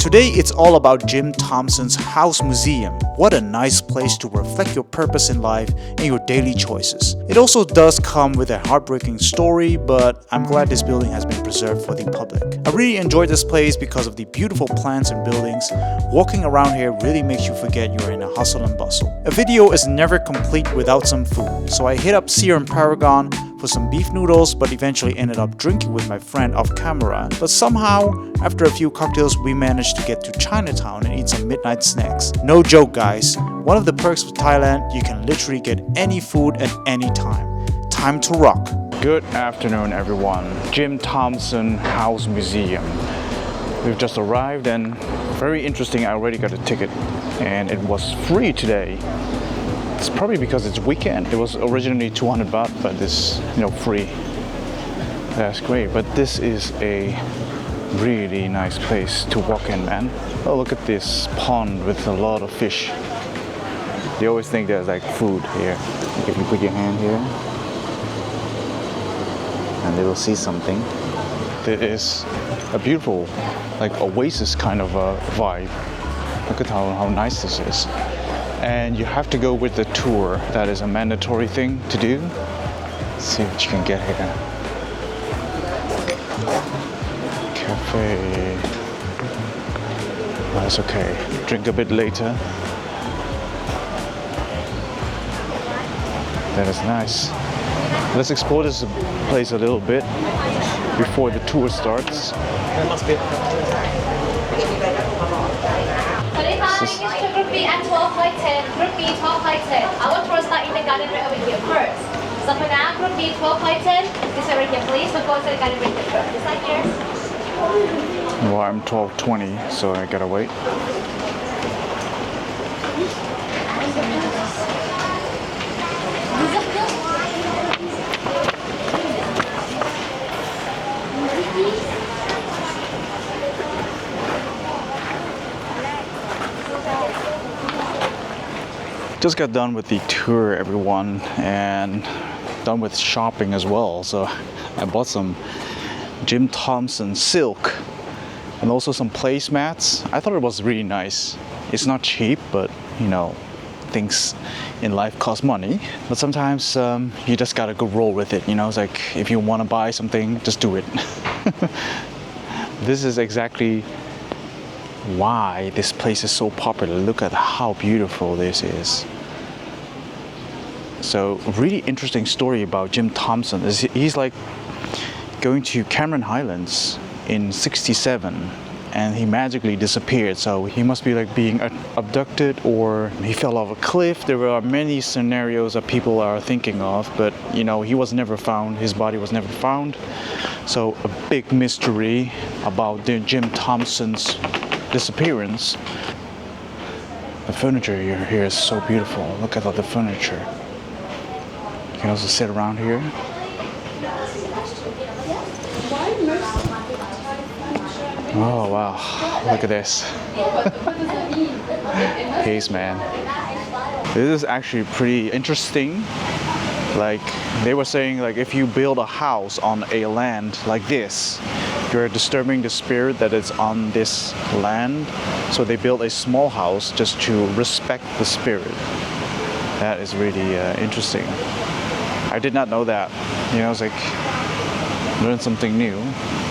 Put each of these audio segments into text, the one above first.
Today it's all about Jim Thompson's House Museum. What a nice place to reflect your purpose in life and your daily choices. It also does come with a heartbreaking story, but I'm glad this building has been preserved for the public. I really enjoyed this place because of the beautiful plants and buildings. Walking around here really makes you forget you're in a hustle and bustle. A video is never complete without some food, so I hit up Siam Paragon for some beef noodles, but eventually ended up drinking with my friend off camera. But somehow, after a few cocktails, we managed to get to Chinatown and eat some midnight snacks. No joke, guys. One of the perks of Thailand, you can literally get any food at any time. Time to rock. Good afternoon, everyone. Jim Thompson House Museum. We've just arrived and very interesting. I already got a ticket and it was free today. It's probably because it's weekend. It was originally 200 baht, but it's free. That's great. But this is a really nice place to walk in, man. Oh, look at this pond with a lot of fish. They always think there's like food here. If you put your hand here, and they will see something. There is a beautiful, like oasis kind of a vibe. Look at how nice this is. And you have to go with the tour. That is a mandatory thing to do. Let's see what you can get here. Cafe. That's okay. Drink a bit later. That is nice. Let's explore this place a little bit before the tour starts. Group B at 12 by 10, Group B 12 by 10. Our tour start in the garden right over here first. So for now, Group B 12 by 10, this over here please, we'll go to the garden right here. This side here. Well, I'm 12:20, so I gotta wait. Just got done with the tour, everyone, and done with shopping as well. So I bought some Jim Thompson silk and also some placemats. I thought it was really nice. It's not cheap, but things in life cost money. But sometimes you just gotta go roll with it. It's like if you want to buy something, just do it. This is exactly why this place is so popular. Look at how beautiful this is. So really interesting story about Jim Thompson is he's like going to Cameron Highlands in '67 and he magically disappeared. So he must be like being abducted or he fell off a cliff. There are many scenarios that people are thinking of, but he was never found. His body was never found. So a big mystery about Jim Thompson's disappearance. The furniture here is so beautiful. Look at all the furniture. You can also sit around here. Oh wow, look at this. Haze, man. This is actually pretty interesting. Like they were saying, like if you build a house on a land like this, you're disturbing the spirit that is on this land. So they built a small house just to respect the spirit. That is really interesting. I did not know that. It's like learn something new.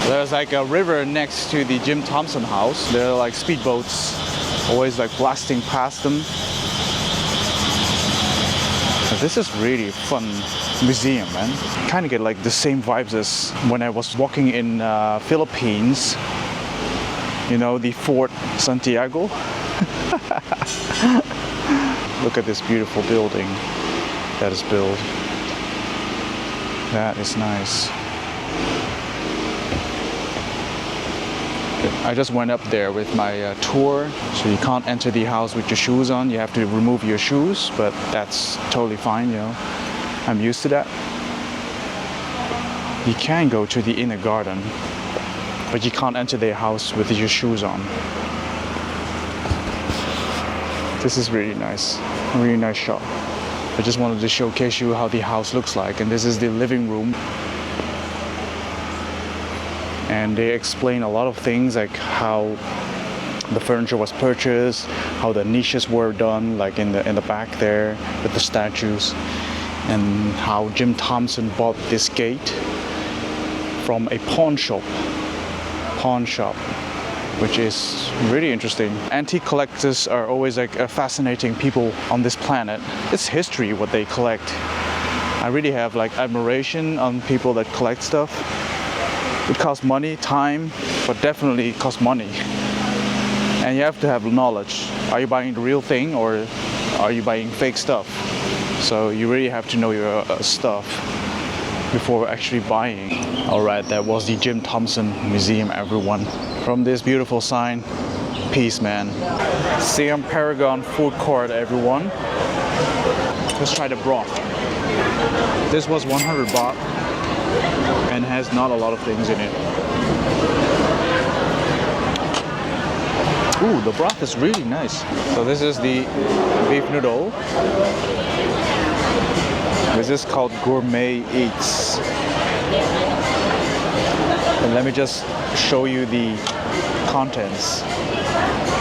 There's like a river next to the Jim Thompson house. There are like speedboats always like blasting past them. So this is really fun museum, man. Kind of get like the same vibes as when I was walking in Philippines. The Fort Santiago. Look at this beautiful building that is built. That is nice. I just went up there with my tour, so you can't enter the house with your shoes on. You have to remove your shoes, but that's totally fine, I'm used to that. You can go to the inner garden, but you can't enter their house with your shoes on. This is really nice, a really nice shot. I just wanted to showcase you how the house looks like, and this is the living room. And they explain a lot of things like how the furniture was purchased, how the niches were done, like in the back there with the statues, and how Jim Thompson bought this gate from a pawn shop, which is really interesting. Antique collectors are always like fascinating people on this planet. It's history what they collect. I really have like admiration on people that collect stuff. It costs money, time, but definitely it costs money. And you have to have knowledge. Are you buying the real thing or are you buying fake stuff? So you really have to know your stuff before actually buying. Alright, that was the Jim Thompson Museum, everyone. From this beautiful sign, peace, man. Siam Paragon food court, everyone. Let's try the broth. This was 100 baht and has not a lot of things in it. Ooh, the broth is really nice. So this is the beef noodle. This is called Gourmet Eats. And let me just show you the contents.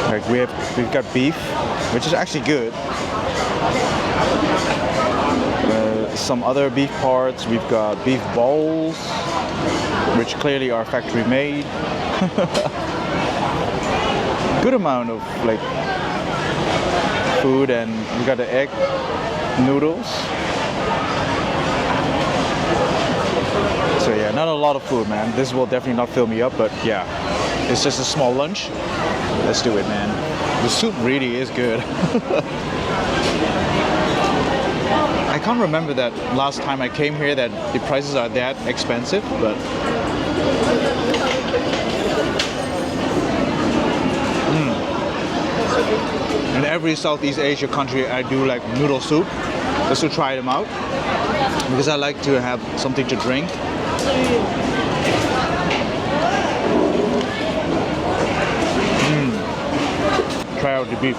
Like we've got beef, which is actually good. Some other beef parts. We've got beef bowls, which clearly are factory made. Good amount of like food, and we got the egg noodles. So yeah, not a lot of food, man. This will definitely not fill me up, but yeah, it's just a small lunch. Let's do it, man. The soup really is good. I can't remember that last time I came here that the prices are that expensive, but in every Southeast Asia country I do like noodle soup just to try them out because I like to have something to drink. Try out the beef.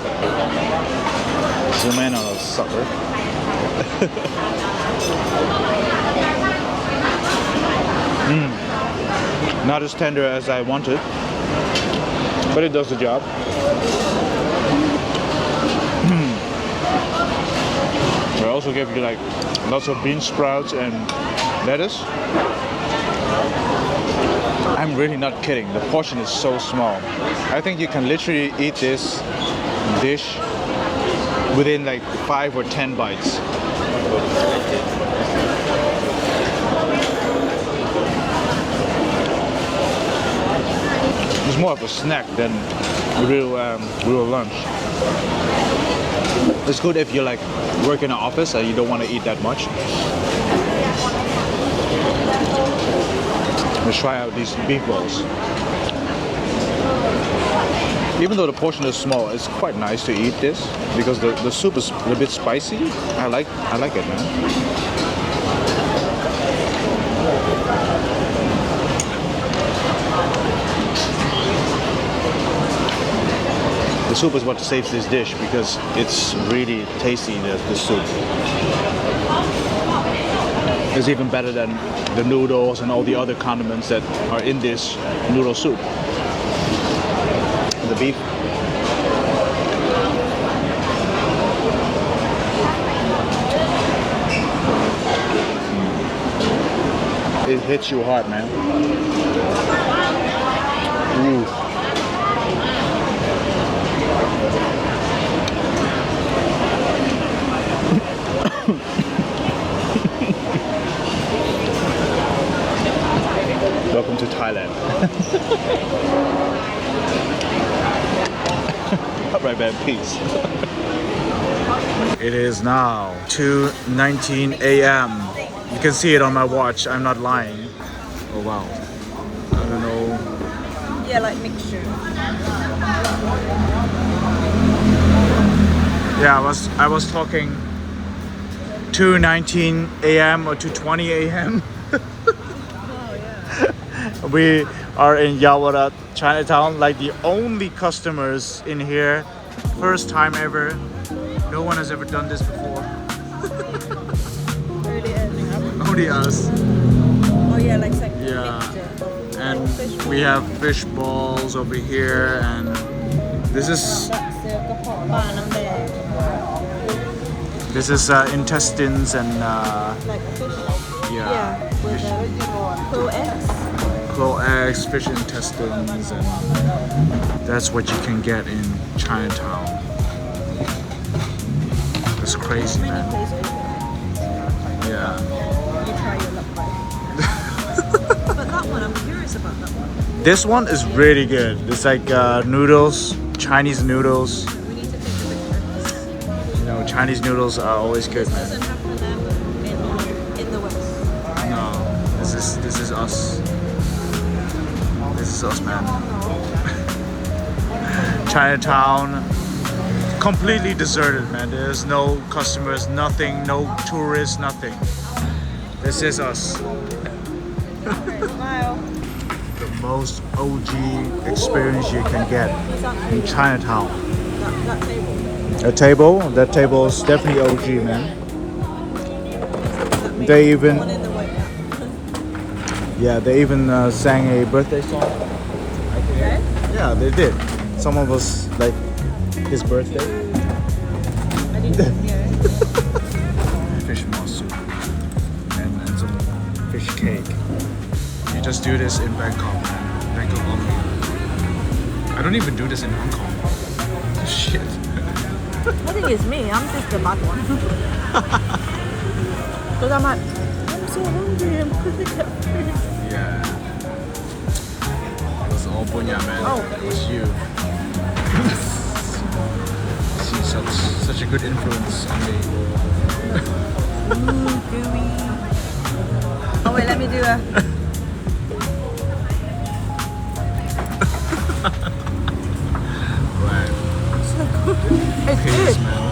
Zoom in on a sucker. Not as tender as I wanted, but it does the job. I also give you like lots of bean sprouts and lettuce. I'm really not kidding. The portion is so small. I think you can literally eat this dish within like 5 or 10 bites. It's more of a snack than a real lunch. It's good if you like work in an office and you don't want to eat that much. Let's try out these beef balls. Even though the portion is small, it's quite nice to eat this because the soup is a bit spicy. I like it, man. The soup is what saves this dish because it's really tasty, the soup. It's even better than the noodles and all the other condiments that are in this noodle soup. The beef. It hits you hard, man. Ooh. Welcome to Thailand. Alright, man, peace. It is now 2:19 a.m. You can see it on my watch. I'm not lying. Oh wow. I don't know. Yeah, like mixture. Yeah, I was talking 2:19 a.m. or 2:20 a.m. We are in Yaowarat, Chinatown, like the only customers in here. First time ever. No one has ever done this before. Only us. Oh yeah, like Yeah. And we have fish balls over here and This is intestines and like fish. yeah, with fish, crow eggs. crow eggs, fish intestines, and that's what you can get in Chinatown. That's crazy, Many man. places. Yeah. You try your luck right. But that one, I'm curious about that one. This one is really good. It's like noodles, Chinese noodles. We need to take a picture. You know, Chinese noodles are always good, man. Doesn't have to have in the West. No, this is us. This is us, man. Chinatown, completely deserted, man. There's no customers, nothing, no tourists, nothing. This is us. Smile. The most OG experience you can get in Chinatown. That table. That table is definitely OG, man. They even, One in the White House. yeah, they even sang a birthday song. Okay. Yeah, they did. Some of us like his birthday. I didn't hear it. Fish maw soup and some fish cake. You just do this in Bangkok, man. Bangkok only. I don't even do this in Hong Kong. Shit. I think it's me. I'm just the mad one. Because I'm like, I'm so hungry. I'm gonna get food. Yeah. It was all Bunya, man. Oh. It was you. She's such a good influence on me. Ooh, gooey. Oh wait, let me do a. Right. It's Peace, good. man.